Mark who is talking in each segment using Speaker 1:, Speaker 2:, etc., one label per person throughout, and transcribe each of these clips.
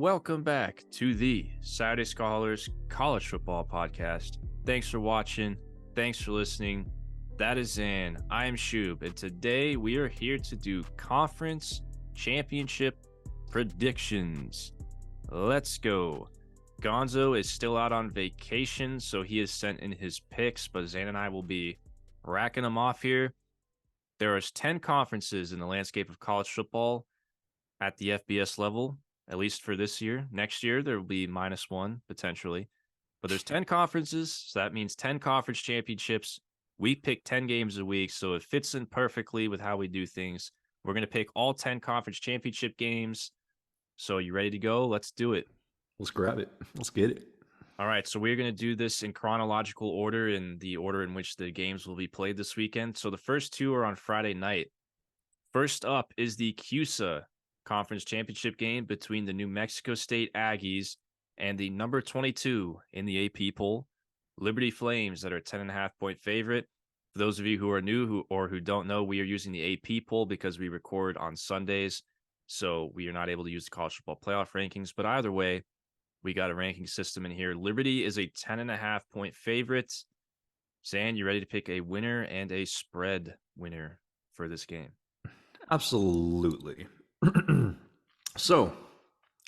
Speaker 1: welcome back to the Saturday Scholars College Football Podcast. Thanks for watching. Thanks for listening. That is Zan. I am Shoob, and today we are here to do conference championship predictions. Let's go. Gonzo is still out on vacation, so he has sent in his picks, but Zan and I will be racking them off here. There are 10 conferences in the landscape of college football at the FBS level, at least for this year. Next year, there will be -1 potentially. But there's 10 conferences, so that means 10 conference championships. We pick 10 games a week, so it fits in perfectly with how we do things. We're going to pick all 10 conference championship games. So you ready to go? Let's do it.
Speaker 2: Let's grab it. Let's get it.
Speaker 1: All right, so we're going to do this in chronological order, in the order in which the games will be played this weekend. So the first two are on Friday night. First up is the CUSA Conference Championship game between the New Mexico State Aggies and the number 22 in the AP poll, Liberty Flames, that are a 10.5-point favorite. For those of you who are new who don't know, we are using the AP poll because we record on Sundays, so we are not able to use the college football playoff rankings. But either way, we got a ranking system in here. Liberty is a 10.5-point favorite. Zan, you ready to pick a winner and a spread winner for this game?
Speaker 2: Absolutely. So,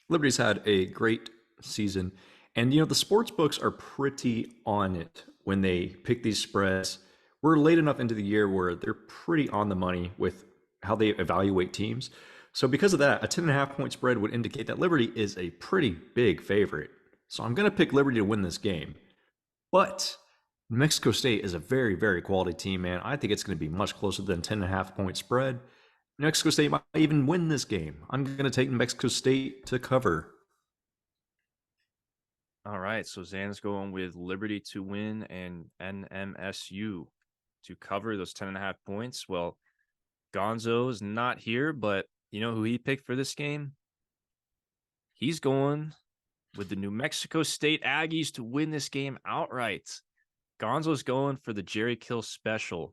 Speaker 2: Liberty's had a great season. And, the sports books are pretty on it when they pick these spreads. We're late enough into the year where they're pretty on the money with how they evaluate teams. So because of that, a 10.5-point spread would indicate that Liberty is a pretty big favorite. So I'm going to pick Liberty to win this game. But New Mexico State is a very, very quality team, man. I think it's going to be much closer than 10.5-point spread. New Mexico State might even win this game. I'm going to take New Mexico State to cover.
Speaker 1: All right, so Zan's going with Liberty to win and NMSU to cover those 10.5 points. Well, Gonzo is not here, but you know who he picked for this game? He's going with the New Mexico State Aggies to win this game outright. Gonzo's going for the Jerry Kill special.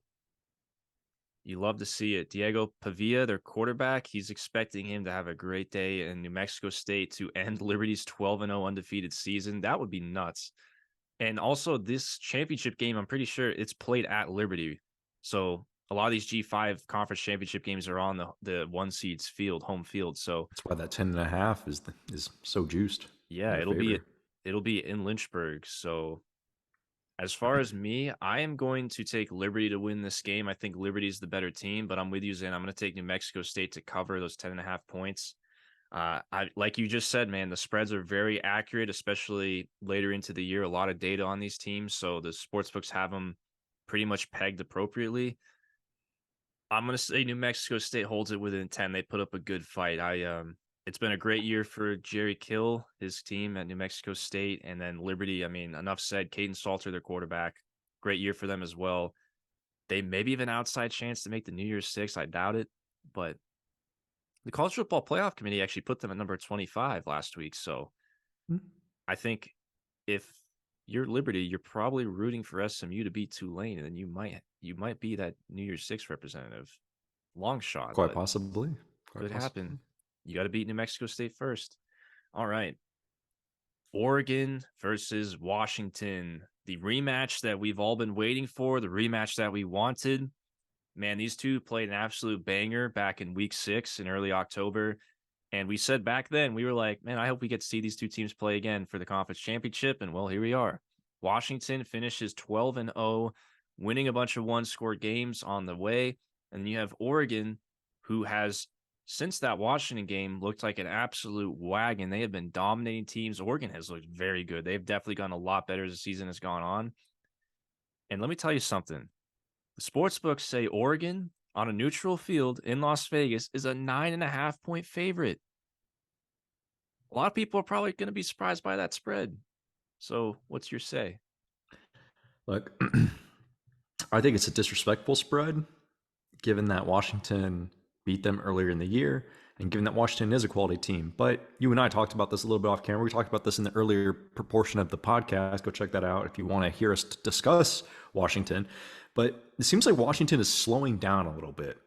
Speaker 1: You love to see it. Diego Pavia, their quarterback, he's expecting him to have a great day in New Mexico State to end Liberty's 12-0 undefeated season. That would be nuts. And also, this championship game, I'm pretty sure it's played at Liberty. So a lot of these G5 conference championship games are on the one seed's field, home field. So
Speaker 2: that's why that 10.5 is so juiced.
Speaker 1: Yeah, it'll be in Lynchburg. So as far as me, I am going to take Liberty to win this game. I think Liberty is the better team, but I'm with you, Zan. I'm going to take New Mexico State to cover those 10.5 points. Like you just said, man, the spreads are very accurate, especially later into the year. A lot of data on these teams, so the sportsbooks have them pretty much pegged appropriately. I'm going to say New Mexico State holds it within 10. They put up a good fight. It's been a great year for Jerry Kill, his team at New Mexico State, and then Liberty. I mean, enough said. Caden Salter, their quarterback, great year for them as well. They maybe have an outside chance to make the New Year's Six. I doubt it, but the College Football Playoff Committee actually put them at number 25 last week. So I think if you're Liberty, you're probably rooting for SMU to beat Tulane, and then you might be that New Year's Six representative. Long shot.
Speaker 2: Quite possibly.
Speaker 1: Could happen. You got to beat New Mexico State first. All right. Oregon versus Washington. The rematch that we've all been waiting for, the rematch that we wanted. Man, these two played an absolute banger back in week 6 in early October. And we said back then, we were like, man, I hope we get to see these two teams play again for the conference championship. And well, here we are. Washington finishes 12-0, winning a bunch of one-score games on the way. And then you have Oregon, who has, since that Washington game, looked like an absolute wagon. They have been dominating teams. Oregon has looked very good. They've definitely gotten a lot better as the season has gone on. And let me tell you something. The sportsbooks say Oregon on a neutral field in Las Vegas is a 9.5-point favorite. A lot of people are probably going to be surprised by that spread. So what's your say?
Speaker 2: Look, I think it's a disrespectful spread, given that Washington beat them earlier in the year, and given that Washington is a quality team. But you and I talked about this a little bit off camera. We talked about this in the earlier proportion of the podcast. Go check that out if you want to hear us discuss Washington. But it seems like Washington is slowing down a little bit.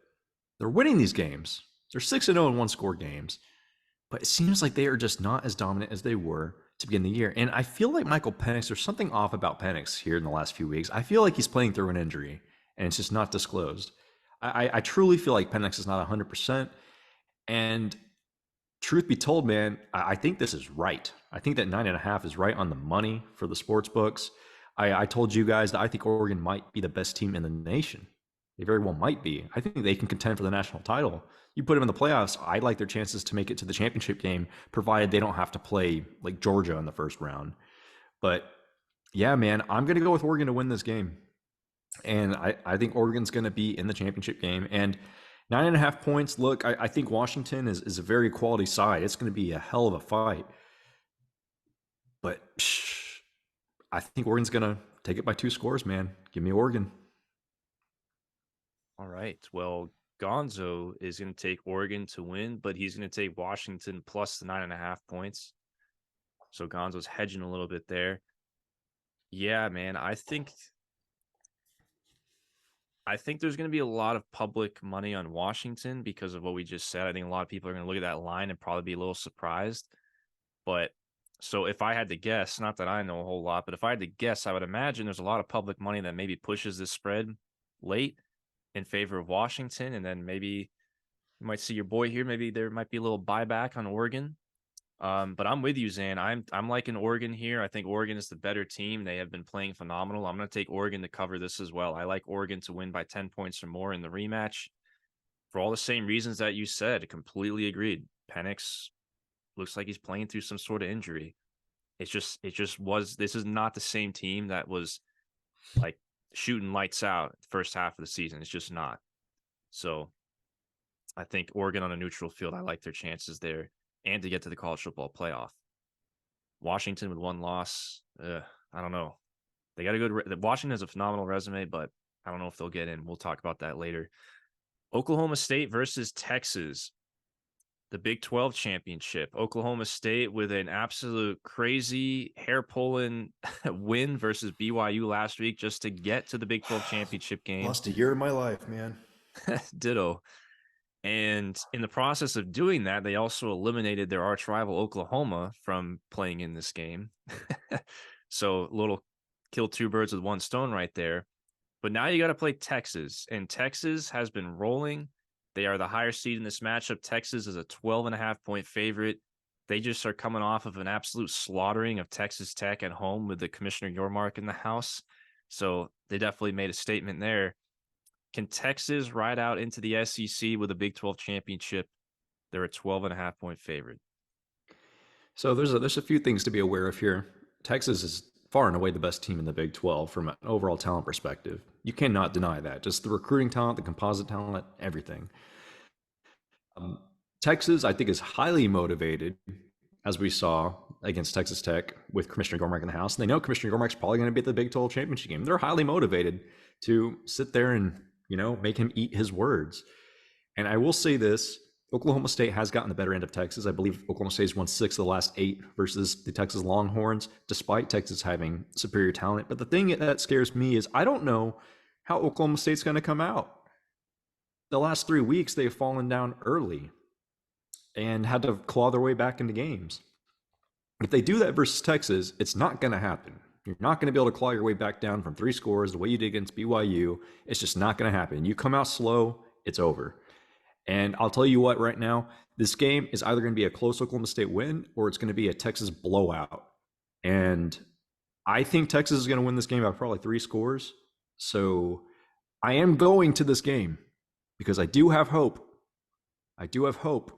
Speaker 2: They're winning these games. They're 6-0 in one-score games. but it seems like they are just not as dominant as they were to begin the year. And I feel like Michael Penix, there's something off about Penix here in the last few weeks. I feel like he's playing through an injury and it's just not disclosed. I truly feel like Penix is not 100%. And truth be told, man, I think this is right. I think that 9.5 is right on the money for the sports books. I told you guys that I think Oregon might be the best team in the nation. They very well might be. I think they can contend for the national title. You put them in the playoffs, I like their chances to make it to the championship game, provided they don't have to play like Georgia in the first round. But yeah, man, I'm going to go with Oregon to win this game. And I think Oregon's going to be in the championship game. And 9.5 points. Look, I think Washington is a very quality side. It's going to be a hell of a fight. But I think Oregon's going to take it by 2 scores, man. Give me Oregon.
Speaker 1: All right. Well, Gonzo is going to take Oregon to win, but he's going to take Washington plus the 9.5 points. So Gonzo's hedging a little bit there. Yeah, man. I think there's going to be a lot of public money on Washington because of what we just said. I think a lot of people are going to look at that line and probably be a little surprised. But so if I had to guess, not that I know a whole lot, but if I had to guess, I would imagine there's a lot of public money that maybe pushes this spread late in favor of Washington. And then maybe you might see your boy here. Maybe there might be a little buyback on Oregon. But I'm with you, Zan. I'm liking Oregon here. I think Oregon is the better team. They have been playing phenomenal. I'm going to take Oregon to cover this as well. I like Oregon to win by 10 points or more in the rematch for all the same reasons that you said. Completely agreed. Penix looks like he's playing through some sort of injury. This is not the same team that was like shooting lights out the first half of the season. It's just not. So I think Oregon on a neutral field, I like their chances there and to get to the college football playoff. Washington with one loss, I don't know. They got a good. Washington has a phenomenal resume, but I don't know if they'll get in. We'll talk about that later. Oklahoma State versus Texas, the Big 12 championship. Oklahoma State with an absolute crazy hair pulling win versus BYU last week just to get to the Big 12 championship game.
Speaker 2: Lost a year of my life, man.
Speaker 1: Ditto. And in the process of doing that, they also eliminated their arch rival Oklahoma from playing in this game. So a little kill two birds with one stone right there. But now you got to play Texas, and Texas has been rolling. They are the higher seed in this matchup. Texas is a 12.5 point favorite. They just are coming off of an absolute slaughtering of Texas Tech at home with the Commissioner Yormark in the house. So they definitely made a statement there. Can Texas ride out into the SEC with a Big 12 championship? They're a 12.5 point favorite.
Speaker 2: So there's a few things to be aware of here. Texas is far and away the best team in the Big 12 from an overall talent perspective. You cannot deny that. Just the recruiting talent, the composite talent, everything. Texas, I think, is highly motivated, as we saw against Texas Tech with Commissioner Gormack in the house. And they know Commissioner Gormack's probably going to be at the Big 12 championship game. They're highly motivated to sit there and, make him eat his words. And I will say this, Oklahoma State has gotten the better end of Texas. I believe Oklahoma State has won 6 of the last 8 versus the Texas Longhorns, despite Texas having superior talent. But the thing that scares me is I don't know how Oklahoma State's going to come out. The last 3 weeks, they've fallen down early and had to claw their way back into games. If they do that versus Texas, it's not going to happen. You're not going to be able to claw your way back down from 3 scores the way you did against BYU. It's just not going to happen. You come out slow, it's over. And I'll tell you what, right now, this game is either going to be a close Oklahoma State win or it's going to be a Texas blowout. And I think Texas is going to win this game by probably 3 scores. So I am going to this game because I do have hope. I do have hope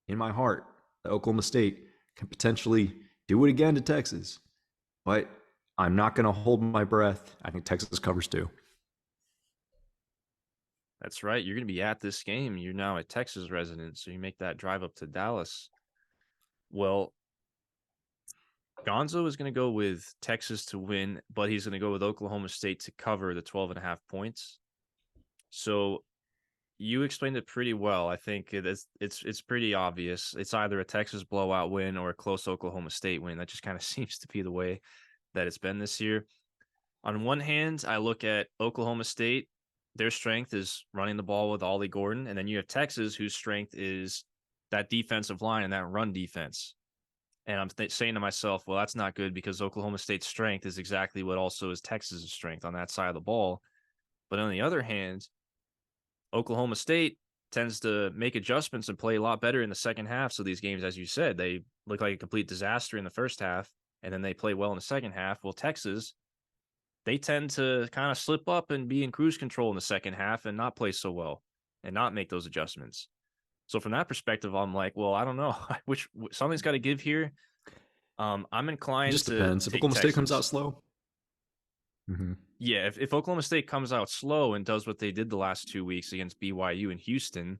Speaker 2: in my heart that Oklahoma State can potentially do it again to Texas. But I'm not going to hold my breath. I think Texas covers too.
Speaker 1: That's right. You're going to be at this game. You're now a Texas resident, so you make that drive up to Dallas. Well, Gonzo is going to go with Texas to win, but he's going to go with Oklahoma State to cover the 12.5 points. So you explained it pretty well. I think it's pretty obvious. It's either a Texas blowout win or a close Oklahoma State win. That just kind of seems to be the way that it's been this year. On one hand, I look at Oklahoma State. Their strength is running the ball with Ollie Gordon. And then you have Texas, whose strength is that defensive line and that run defense. And I'm saying to myself, well, that's not good because Oklahoma State's strength is exactly what also is Texas's strength on that side of the ball. But on the other hand, Oklahoma State tends to make adjustments and play a lot better in the second half. So these games, as you said, they look like a complete disaster in the first half, and then they play well in the second half. Well, Texas, they tend to kind of slip up and be in cruise control in the second half and not play so well and not make those adjustments. So from that perspective, I'm like, well, I don't know, which something's got to give here. I'm
Speaker 2: It
Speaker 1: inclined
Speaker 2: just
Speaker 1: to
Speaker 2: depends. If
Speaker 1: take
Speaker 2: Oklahoma State comes out
Speaker 1: Texas.
Speaker 2: slow, mm-hmm.
Speaker 1: Yeah, if Oklahoma State comes out slow and does what they did the last 2 weeks against BYU and Houston,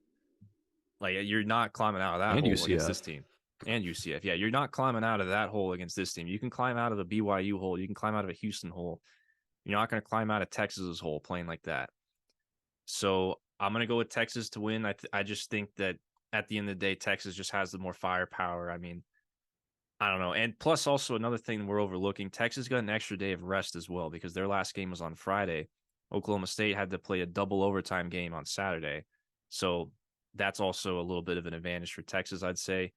Speaker 1: like you're not climbing out of that
Speaker 2: And
Speaker 1: hole against this
Speaker 2: UCF.
Speaker 1: team. And UCF. Yeah, you're not climbing out of that hole against this team. You can climb out of a BYU hole. You can climb out of a Houston hole. You're not going to climb out of Texas's hole playing like that. So I'm going to go with Texas to win. I just think that at the end of the day, Texas just has the more firepower. I mean, I don't know. And plus, also another thing we're overlooking, Texas got an extra day of rest as well because their last game was on Friday. Oklahoma State had to play a double overtime game on Saturday. So that's also a little bit of an advantage for Texas, I'd say.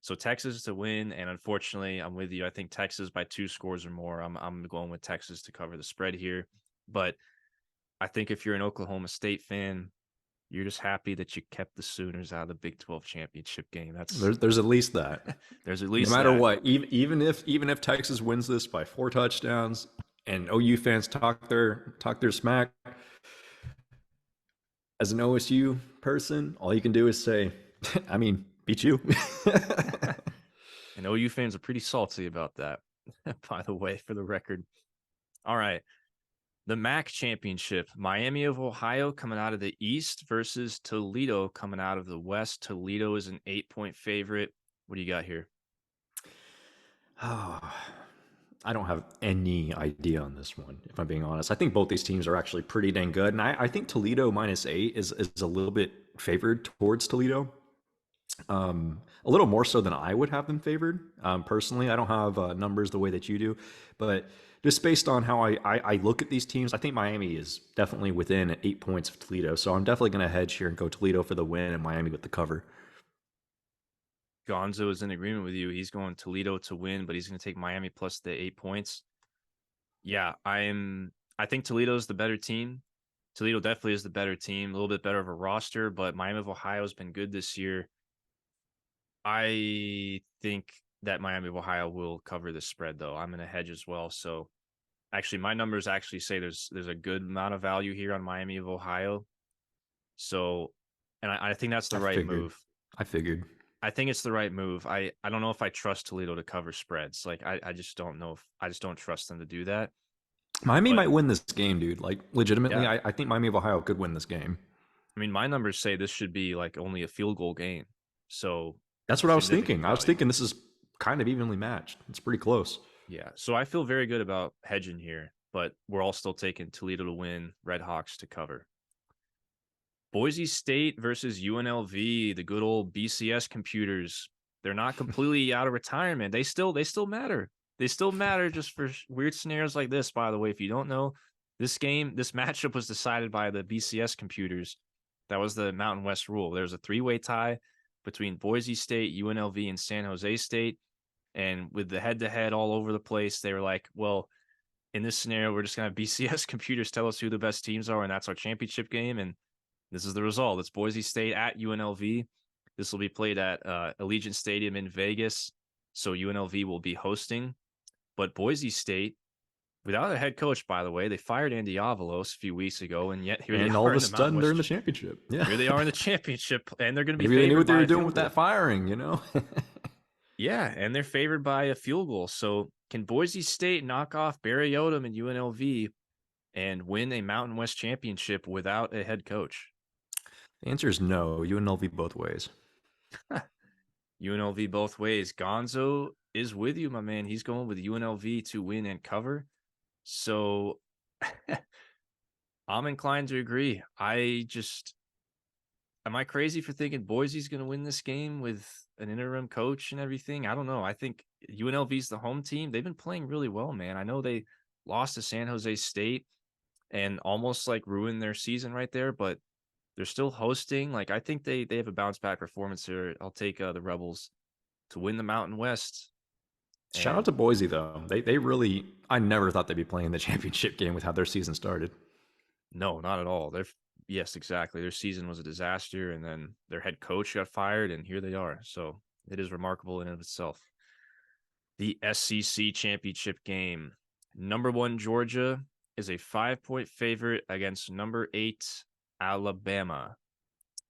Speaker 1: So Texas to win, and unfortunately, I'm with you. I think Texas by 2 scores or more. I'm going with Texas to cover the spread here. But I think if you're an Oklahoma State fan, you're just happy that you kept the Sooners out of the Big 12 championship game. That's
Speaker 2: There's at least that.
Speaker 1: there's at
Speaker 2: No
Speaker 1: least
Speaker 2: matter
Speaker 1: that.
Speaker 2: what, even if Texas wins this by 4 touchdowns, and OU fans talk their smack, as an OSU person, all you can do is say, I mean, beat you.
Speaker 1: And OU fans are pretty salty about that, by the way, for the record. All right. The MAC championship, Miami of Ohio coming out of the East versus Toledo coming out of the West. Toledo is an 8-point favorite. What do you got here?
Speaker 2: Oh, I don't have any idea on this one, if I'm being honest. I think both these teams are actually pretty dang good. And I think Toledo -8 is a little bit favored towards Toledo. A little more so than I would have them favored. Personally, I don't have numbers the way that you do, but just based on how I look at these teams, I think Miami is definitely within 8 points of Toledo. So I'm definitely going to hedge here and go Toledo for the win and Miami with the cover.
Speaker 1: Gonzo is in agreement with you. He's going Toledo to win, but he's going to take Miami plus the 8 points. Yeah, I think Toledo's the better team. Toledo definitely is the better team, a little bit better of a roster, but Miami of Ohio has been good this year. I think that Miami of Ohio will cover the spread, though. I'm going to hedge as well. So actually, my numbers actually say there's a good amount of value here on Miami of Ohio. So, and I think that's the
Speaker 2: I
Speaker 1: right
Speaker 2: figured.
Speaker 1: move.
Speaker 2: I figured.
Speaker 1: I think it's the right move. I don't know if I trust Toledo to cover spreads. Like I just don't know if I just don't trust them to do that.
Speaker 2: Miami
Speaker 1: But
Speaker 2: might win this game, dude. Like, legitimately,
Speaker 1: yeah,
Speaker 2: I think Miami of Ohio could win this game.
Speaker 1: I mean, my numbers say this should be like only a field goal game. So
Speaker 2: That's what I was
Speaker 1: significant
Speaker 2: thinking. I was
Speaker 1: value.
Speaker 2: thinking this is kind of evenly matched. It's pretty close.
Speaker 1: Yeah. So I feel very good about hedging here, but we're all still taking Toledo to win, Red Hawks to cover. Boise State versus UNLV, the good old BCS computers. They're not completely out of retirement. They still matter. They still matter just for weird scenarios like this, by the way. If you don't know, this matchup was decided by the BCS computers. That was the Mountain West rule. There was a 3-way tie between Boise State, UNLV, and San Jose State. And with the head-to-head all over the place, they were like, well, in this scenario, we're just going to have BCS computers tell us who the best teams are, and that's our championship game. And this is the result. It's Boise State at UNLV. This will be played at Allegiant Stadium in Vegas. So UNLV will be hosting. But Boise State, without a head coach, by the way, they fired Andy Avalos a few weeks ago, and yet here they
Speaker 2: And all
Speaker 1: are
Speaker 2: of
Speaker 1: in
Speaker 2: a
Speaker 1: the Mountain
Speaker 2: sudden, they're in the
Speaker 1: West.
Speaker 2: championship. Yeah.
Speaker 1: Here they are in the championship, and they're going to be
Speaker 2: Maybe they knew
Speaker 1: favored
Speaker 2: what they
Speaker 1: by
Speaker 2: were
Speaker 1: a
Speaker 2: doing
Speaker 1: field
Speaker 2: with
Speaker 1: goal.
Speaker 2: that firing.
Speaker 1: Yeah, and they're favored by a field goal. So can Boise State knock off Barry Odom and UNLV and win a Mountain West championship without a head coach?
Speaker 2: The answer is no. UNLV both ways.
Speaker 1: UNLV both ways. Gonzo is with you, my man. He's going with UNLV to win and cover. So I'm inclined to agree. Am I crazy for thinking Boise's going to win this game with an interim coach and everything? I don't know. I think UNLV's the home team. They've been playing really well, man. I know they lost to San Jose State and almost like ruined their season right there, but They're still hosting. Like I think they have a bounce back performance here. I'll take the Rebels to win the Mountain West.
Speaker 2: Shout out
Speaker 1: And
Speaker 2: to Boise though. They really I never thought they'd be playing the championship game with how their season started.
Speaker 1: no, not at all. They're yes, exactly. Their season was a disaster, and then their head coach got fired, and here they are. So it is remarkable in and of itself. The SEC championship game. Number one Georgia is a 5-point favorite against number 8 Alabama.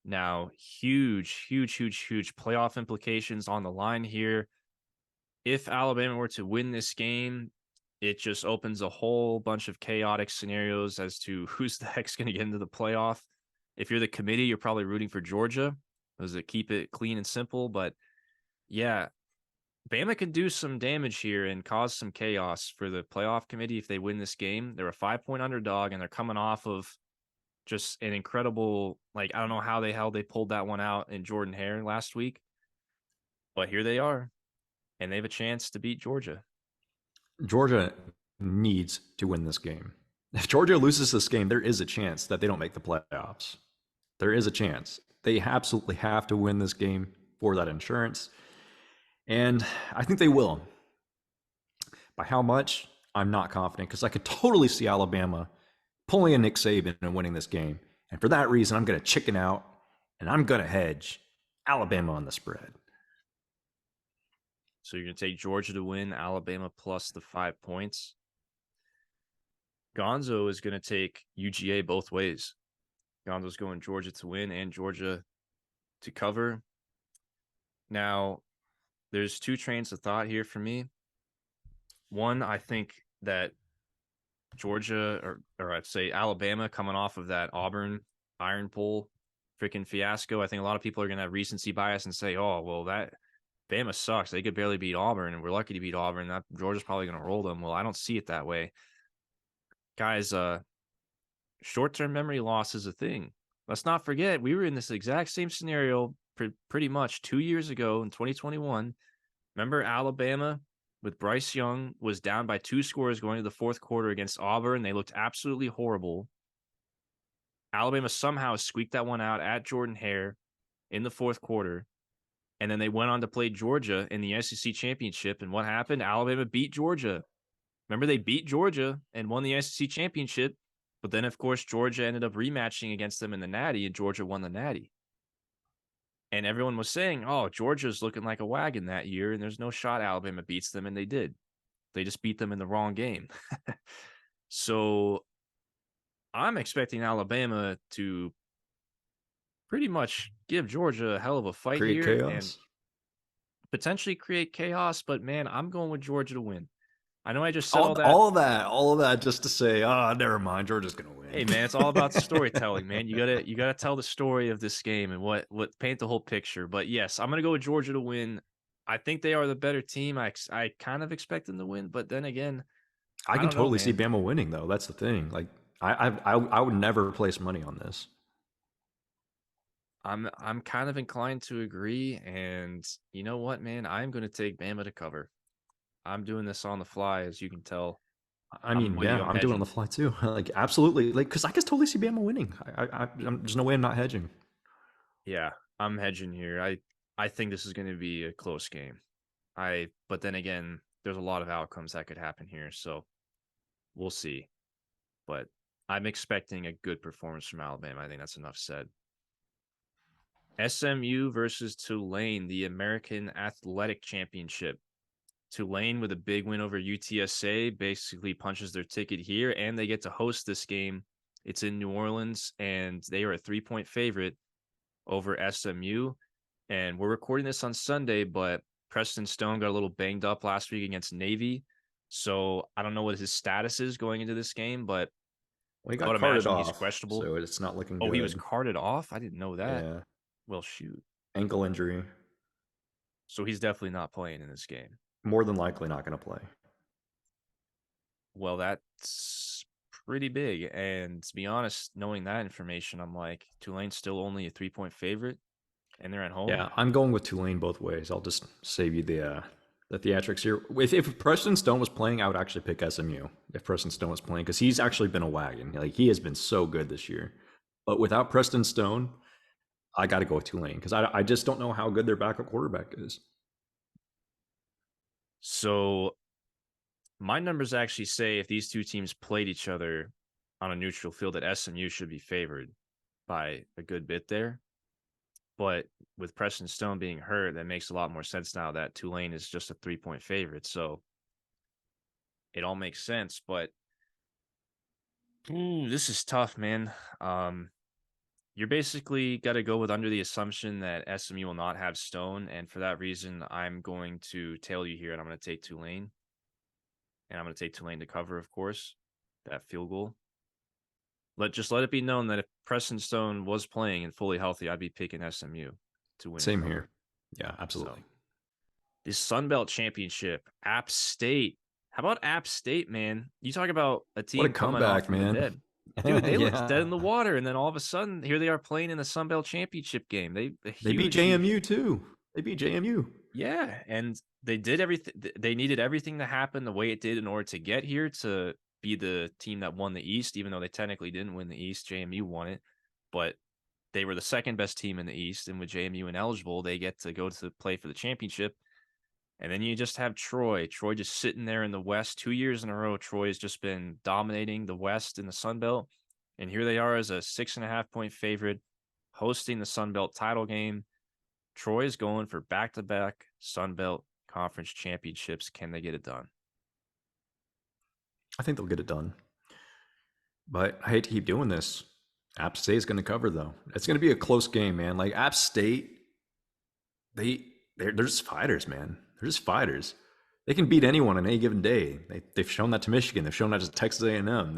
Speaker 1: Now, huge playoff implications on the line here. If Alabama were to win this game, it just opens a whole bunch of chaotic scenarios as to who's the heck's going to get into the playoff. If you're the committee, you're probably rooting for Georgia. Does it keep it clean and simple? But yeah, Bama can do some damage here and cause some chaos for the playoff committee if they win this game. They're a 5-point underdog, and they're coming off of just an incredible, like, I don't know how the hell they pulled that one out in Jordan Hare last week, but here they are, and they have a chance to beat Georgia.
Speaker 2: Georgia needs to win this game. If Georgia loses this game, there is a chance that they don't make the playoffs. There is a chance. They absolutely have to win this game for that insurance. And I think they will. By how much? I'm not confident because I could totally see Alabama pulling a Nick Saban and winning this game. And for that reason, I'm going to chicken out and I'm going to hedge Alabama on the spread.
Speaker 1: So you're going to take Georgia to win, Alabama plus the 5 points. Gonzo is going to take UGA both ways. Gonzo's going Georgia to win and Georgia to cover. Now, there's two trains of thought here for me. One, I think that Georgia, or I'd say Alabama, coming off of that Auburn Iron Bowl freaking fiasco, I think a lot of people are going to have recency bias and say, oh, well, that Bama sucks. They could barely beat Auburn, and we're lucky to beat Auburn. That Georgia's probably going to roll them. Well, I don't see it that way. Guys, short-term memory loss is a thing. Let's not forget, we were in this exact same scenario pretty much 2 years ago in 2021. Remember Alabama with Bryce Young was down by 2 scores going to the fourth quarter against Auburn. They looked absolutely horrible. Alabama somehow squeaked that one out at Jordan Hare in the fourth quarter. And then they went on to play Georgia in the SEC championship. And what happened? Alabama beat Georgia. Remember, they beat Georgia and won the SEC championship. But then, of course, Georgia ended up rematching against them in the Natty, and Georgia won the Natty. And everyone was saying, oh, Georgia's looking like a wagon that year, and there's no shot Alabama beats them, and they did. They just beat them in the wrong game. So I'm expecting Alabama to pretty much give Georgia a hell of a fight
Speaker 2: Create
Speaker 1: here
Speaker 2: chaos.
Speaker 1: and potentially create chaos. But, man, I'm going with Georgia to win. I know I just said all that.
Speaker 2: All of that just to say, never mind, Georgia's going to win.
Speaker 1: Hey, man, it's all about storytelling, man. You gotta tell the story of this game and what paint the whole picture. But yes, I'm gonna go with Georgia to win. I think they are the better team. I kind of expect them to win, but then again,
Speaker 2: I can totally see
Speaker 1: man.
Speaker 2: Bama winning though. That's the thing. Like I would never place money on this.
Speaker 1: I'm kind of inclined to agree, and you know what, man? I'm gonna take Bama to cover. I'm doing this on the fly, as you can tell.
Speaker 2: I mean, yeah, I'm doing it on the fly too. Like, absolutely. Like, because I can totally see Bama winning. There's no way I'm not hedging.
Speaker 1: Yeah, I'm hedging here. I think this is going to be a close game. But then again, there's a lot of outcomes that could happen here, so we'll see. But I'm expecting a good performance from Alabama. I think that's enough said. SMU versus Tulane, the American Athletic Championship. Tulane with a big win over UTSA basically punches their ticket here, and they get to host this game. It's in New Orleans, and they are a 3-point favorite over SMU. And we're recording this on Sunday, but Preston Stone got a little banged up last week against Navy. So I don't know what his status is going into this game, but
Speaker 2: well, he
Speaker 1: I would
Speaker 2: got carted
Speaker 1: imagine
Speaker 2: off,
Speaker 1: he's questionable.
Speaker 2: so it's not looking
Speaker 1: Oh,
Speaker 2: good.
Speaker 1: he was carted off? I didn't know that.
Speaker 2: Yeah.
Speaker 1: Well, shoot.
Speaker 2: Ankle injury.
Speaker 1: So he's definitely not playing in this game.
Speaker 2: More than likely not going to play.
Speaker 1: Well, that's pretty big. And to be honest, knowing that information, I'm like, Tulane's still only a 3-point favorite, and they're at home.
Speaker 2: Yeah, I'm going with Tulane both ways. I'll just save you the theatrics here. If Preston Stone was playing, I would actually pick SMU. If Preston Stone was playing, because he's actually been a wagon. Like, he has been so good this year. But without Preston Stone, I got to go with Tulane because I just don't know how good their backup quarterback is.
Speaker 1: So my numbers actually say if these two teams played each other on a neutral field, that SMU should be favored by a good bit there. But with Preston Stone being hurt, that makes a lot more sense now that Tulane is just a 3-point favorite. So it all makes sense. But this is tough, man. You're basically got to go with under the assumption that SMU will not have Stone. And for that reason, I'm going to tail you here and I'm going to take Tulane. And I'm going to take Tulane to cover, of course, that field goal. Let it be known that if Preston Stone was playing and fully healthy, I'd be picking SMU to win and
Speaker 2: Same
Speaker 1: cover.
Speaker 2: here. Yeah, absolutely.
Speaker 1: So this Sun Belt Championship, App State. How about App State, man? You talk about a
Speaker 2: What a
Speaker 1: team coming off
Speaker 2: comeback,
Speaker 1: from the
Speaker 2: man.
Speaker 1: dead. Dude, they looked dead
Speaker 2: Yeah.
Speaker 1: in the water, and then all of a sudden, here they are playing in the Sun Belt Championship game. They a
Speaker 2: They beat
Speaker 1: huge, huge,
Speaker 2: JMU too. They beat JMU.
Speaker 1: yeah, and they did everything. They needed everything to happen the way it did in order to get here to be the team that won the East, even though they technically didn't win the East. JMU won it, but they were the second best team in the East, and with JMU ineligible, they get to go to play for the championship. And then you just have Troy. Troy just sitting there in the West 2 years in a row. Troy has just been dominating the West in the Sun Belt. And here they are as a 6.5-point favorite hosting the Sun Belt title game. Troy is going for back-to-back Sun Belt conference championships. Can they get it done?
Speaker 2: I think they'll get it done. But I hate to keep doing this. App State is going to cover though. It's going to be a close game, man. Like App State, they're just fighters, man. They're just fighters. They can beat anyone on any given day. They've shown that to Michigan. They've shown that to Texas A&M.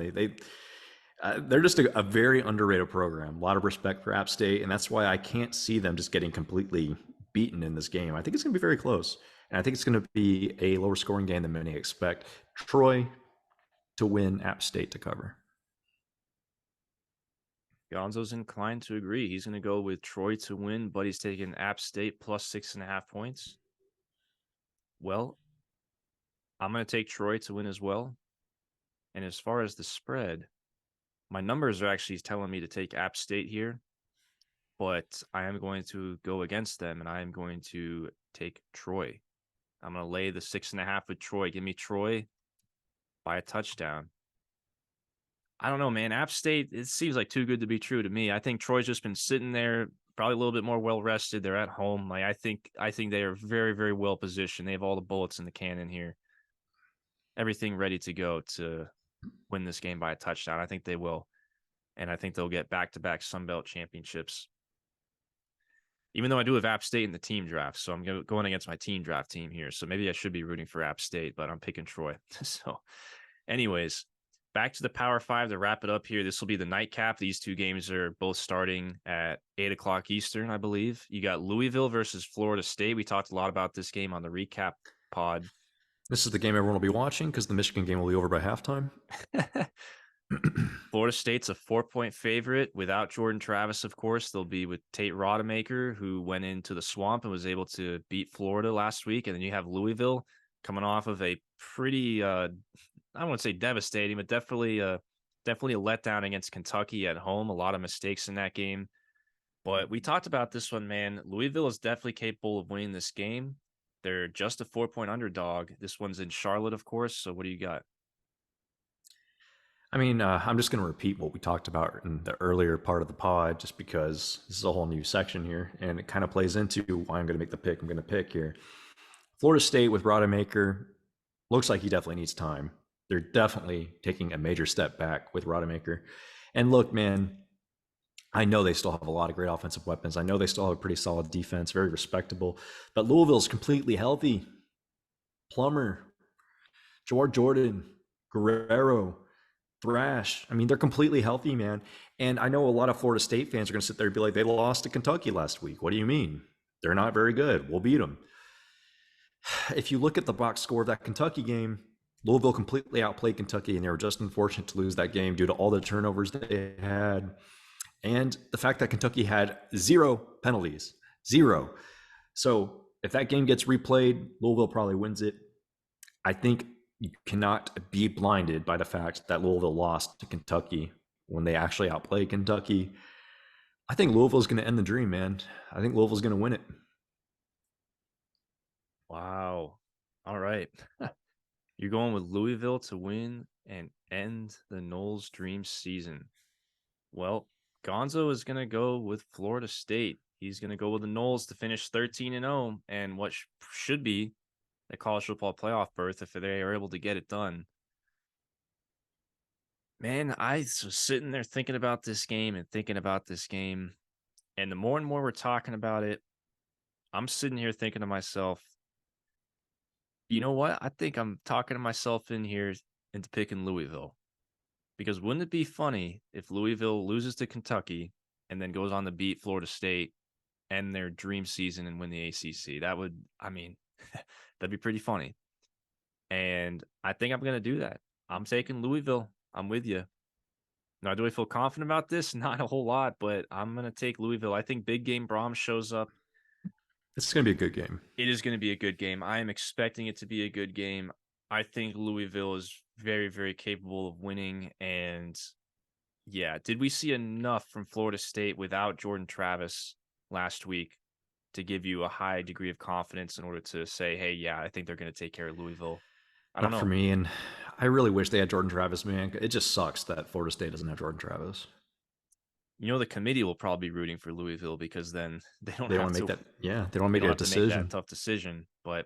Speaker 2: They're just a very underrated program. A lot of respect for App State, and that's why I can't see them just getting completely beaten in this game. I think it's going to be very close, and I think it's going to be a lower scoring game than many expect. Troy to win, App State to cover.
Speaker 1: Gonzo's inclined to agree. He's going to go with Troy to win, but he's taking App State plus 6.5 points. Well, I'm going to take Troy to win as well. And as far as the spread, my numbers are actually telling me to take App State here, but I am going to go against them and I am going to take Troy. I'm going to lay the 6.5 with Troy. Give me Troy by a touchdown. I don't know, man. App State, it seems like too good to be true to me. I think Troy's just been sitting there, probably a little bit more well rested. They're at home. Like I think they are very, very well positioned. They have all the bullets in the cannon here. Everything ready to go to win this game by a touchdown. I think they will. And I think they'll get back-to-back Sun Belt championships. Even though I do have App State in the team draft, so I'm going against my team draft team here. So maybe I should be rooting for App State, but I'm picking Troy. So anyways, back to the Power 5 to wrap it up here. This will be the nightcap. These two games are both starting at 8 o'clock Eastern, I believe. You got Louisville versus Florida State. We talked a lot about this game on the recap pod.
Speaker 2: This is the game everyone will be watching because the Michigan game will be over by halftime.
Speaker 1: Florida State's a 4-point favorite without Jordan Travis, of course. They'll be with Tate Rodemaker, who went into the swamp and was able to beat Florida last week. And then you have Louisville coming off of a pretty, I don't want to say devastating, but definitely a letdown against Kentucky at home. A lot of mistakes in that game. But we talked about this one, man. Louisville is definitely capable of winning this game. They're just a 4-point underdog. This one's in Charlotte, of course. So what do you got?
Speaker 2: I mean, I'm just going to repeat what we talked about in the earlier part of the pod, just because this is a whole new section here, and it kind of plays into why I'm going to make the pick I'm going to pick here. Florida State with Rodemaker looks like he definitely needs time. They're definitely taking a major step back with Rodemaker. And look, man, I know they still have a lot of great offensive weapons. I know they still have a pretty solid defense, very respectable. But Louisville's completely healthy. Plummer, George Jordan, Guerrero, Thrash. I mean, they're completely healthy, man. And I know a lot of Florida State fans are going to sit there and be like, they lost to Kentucky last week. What do you mean? They're not very good. We'll beat them. If you look at the box score of that Kentucky game, Louisville completely outplayed Kentucky, and they were just unfortunate to lose that game due to all the turnovers they had. And the fact that Kentucky had 0 penalties. 0. So if that game gets replayed, Louisville probably wins it. I think you cannot be blinded by the fact that Louisville lost to Kentucky when they actually outplayed Kentucky. I think Louisville's going to end the dream, man. I think Louisville's going to win it.
Speaker 1: Wow. All right. You're going with Louisville to win and end the Noles dream season. Well, Gonzo is going to go with Florida State. He's going to go with the Noles to finish 13-0 and what should be a college football playoff berth if they are able to get it done. Man, I was sitting there thinking about this game and thinking about this game. And the more and more we're talking about it, I'm sitting here thinking to myself, you know what? I think I'm talking to myself in here into picking Louisville. Because wouldn't it be funny if Louisville loses to Kentucky and then goes on to beat Florida State and their dream season and win the ACC? That would, I mean, that'd be pretty funny. And I think I'm going to do that. I'm taking Louisville. I'm with you. Now, do I feel confident about this? Not a whole lot, but I'm going to take Louisville. I think Big Game Brahms shows up.
Speaker 2: This is going to be a good game.
Speaker 1: It is going to be a good game. I am expecting it to be a good game. I think Louisville is very, very capable of winning. And yeah, did we see enough from Florida State without Jordan Travis last week to give you a high degree of confidence in order to say, hey, yeah, I think they're going to take care of Louisville? I don't
Speaker 2: Not for
Speaker 1: know.
Speaker 2: me, and I really wish they had Jordan Travis, man. It just sucks that Florida State doesn't have Jordan Travis.
Speaker 1: You know, the committee will probably be rooting for Louisville because then they don't
Speaker 2: They
Speaker 1: have
Speaker 2: want to make
Speaker 1: to
Speaker 2: that, yeah, they don't
Speaker 1: they
Speaker 2: make
Speaker 1: don't
Speaker 2: a
Speaker 1: have to make that
Speaker 2: decision.
Speaker 1: tough decision. But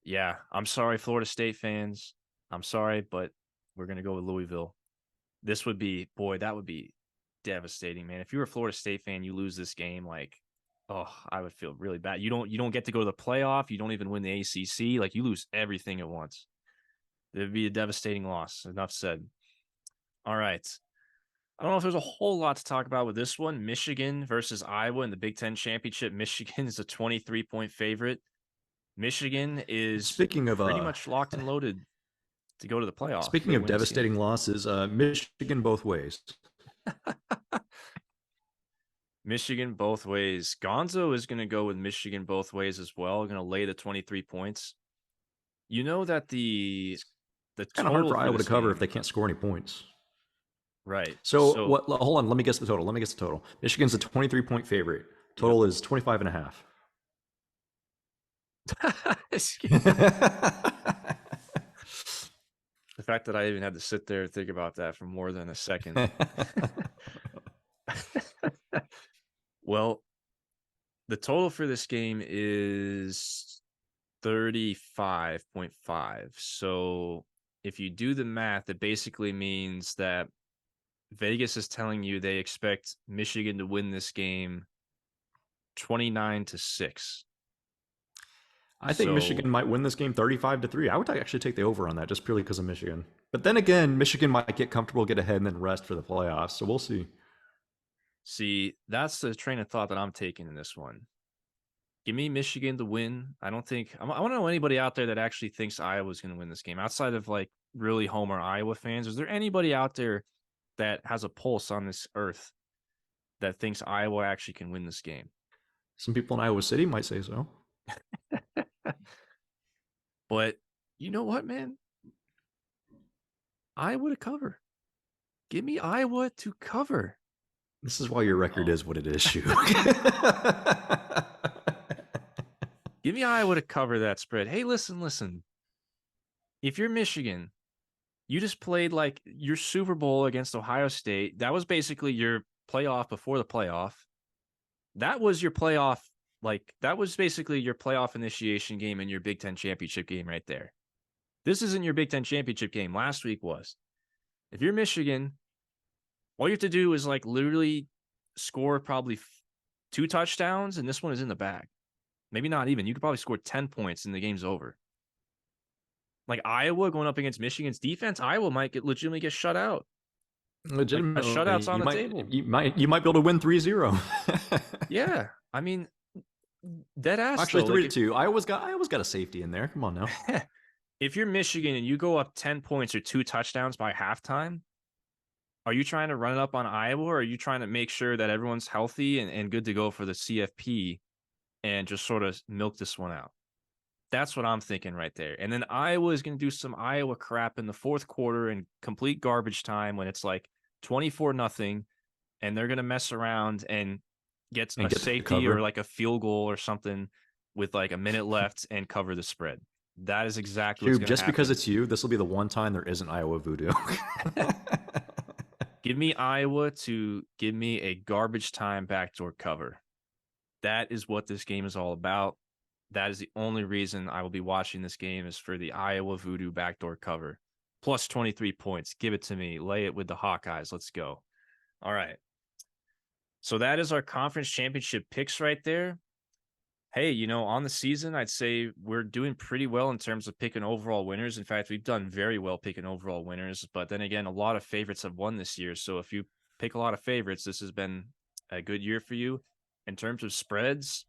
Speaker 1: yeah, I'm sorry, Florida State fans. I'm sorry, but we're going to go with Louisville. This would be, boy, that would be devastating, man. If you're a Florida State fan, you lose this game, like, oh, I would feel really bad. You don't get to go to the playoff. You don't even win the ACC. Like, you lose everything at once. It would be a devastating loss. Enough said. All right. I don't know if there's a whole lot to talk about with this one. Michigan versus Iowa in the Big Ten Championship. Michigan is a 23-point favorite. Michigan is
Speaker 2: Speaking of
Speaker 1: pretty much locked and loaded to go to the playoff if
Speaker 2: speaking
Speaker 1: they
Speaker 2: of
Speaker 1: win this game.
Speaker 2: devastating losses, Michigan both ways.
Speaker 1: Michigan both ways. Gonzo is going to go with Michigan both ways as well. Going to lay the 23 points. You know that the
Speaker 2: It's kind of hard
Speaker 1: total
Speaker 2: for
Speaker 1: for
Speaker 2: Iowa to
Speaker 1: this
Speaker 2: cover if
Speaker 1: game,
Speaker 2: they can't score any points.
Speaker 1: right?
Speaker 2: So
Speaker 1: So
Speaker 2: what? Hold on, let me guess the total. Let me guess the total. Michigan's a 23-point favorite.
Speaker 1: yep.
Speaker 2: Total is 25 and a half.
Speaker 1: The fact that I even had to sit there and think about that for more than a second. Well, the total for this game is 35.5. So if you do the math, it basically means that Vegas is telling you they expect Michigan to win this game 29-6.
Speaker 2: I think
Speaker 1: So
Speaker 2: Michigan might win this game 35-3. I would actually take the over on that just purely because of Michigan. But then again, Michigan might get comfortable, get ahead, and then rest for the playoffs. So we'll see.
Speaker 1: see, that's the train of thought that I'm taking in this one. Give me Michigan to win. I don't think I want to know anybody out there that actually thinks Iowa's going to win this game outside of like really homer Iowa fans. Is there anybody out there that has a pulse on this earth that thinks Iowa actually can win this game?
Speaker 2: Some people in Iowa City might say so.
Speaker 1: But you know what, man? Iowa to cover. Give me Iowa to cover.
Speaker 2: This is why your record
Speaker 1: Oh.
Speaker 2: is what it is, Shoob.
Speaker 1: Give me Iowa to cover that spread. Hey, listen. If you're Michigan, you just played like your Super Bowl against Ohio State. That was basically your playoff before the playoff. That was your playoff. Like, that was basically your playoff initiation game and your Big Ten championship game right there. This isn't your Big Ten championship game. Last week was. If you're Michigan, all you have to do is like literally score probably 2 touchdowns, and this one is in the bag. Maybe not even. You could probably score 10 points and the game's over. Like Iowa going up against Michigan's defense, Iowa might legitimately get shut out. Like a shutout's
Speaker 2: Legitimately,
Speaker 1: on the table.
Speaker 2: you might be able to win 3-0.
Speaker 1: Yeah. I mean, dead ass
Speaker 2: Actually,
Speaker 1: though.
Speaker 2: three
Speaker 1: Like
Speaker 2: to two. Iowa's got a safety in there. Come on now.
Speaker 1: if you're Michigan and you go up 10 points or 2 touchdowns by halftime, are you trying to run it up on Iowa, or are you trying to make sure that everyone's healthy and good to go for the CFP and just sort of milk this one out? That's what I'm thinking right there. And then Iowa is going to do some Iowa crap in the fourth quarter and complete garbage time when it's like 24-0 and they're going to mess around and get
Speaker 2: and
Speaker 1: a
Speaker 2: get the
Speaker 1: safety or
Speaker 2: cover.
Speaker 1: like a field goal or something with like a minute left and cover the spread. That is exactly what's
Speaker 2: Shoob,
Speaker 1: going to
Speaker 2: just because
Speaker 1: happen.
Speaker 2: it's you, this will be the one time there isn't Iowa voodoo.
Speaker 1: Give me Iowa to give me a garbage time backdoor cover. That is what this game is all about. That is the only reason I will be watching this game is for the Iowa Voodoo backdoor cover. Plus 23 points. Give it to me. Lay it with the Hawkeyes. Let's go. All right. So that is our conference championship picks right there. Hey, on the season, I'd say we're doing pretty well in terms of picking overall winners. In fact, we've done very well picking overall winners. But then again, a lot of favorites have won this year. So if you pick a lot of favorites, this has been a good year for you. In terms of spreads,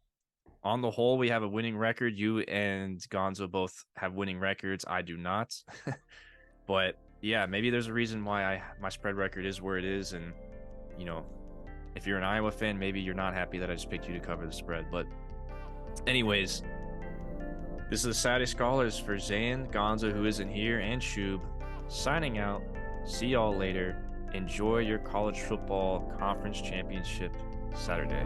Speaker 1: on the whole, we have a winning record. You and Gonzo both have winning records. I do not. But yeah, maybe there's a reason why my spread record is where it is. And, if you're an Iowa fan, maybe you're not happy that I just picked you to cover the spread. But anyways, this is the Saturday Scholars for Zan, Gonzo, who isn't here, and Shoob, signing out. See y'all later. Enjoy your college football conference championship Saturday.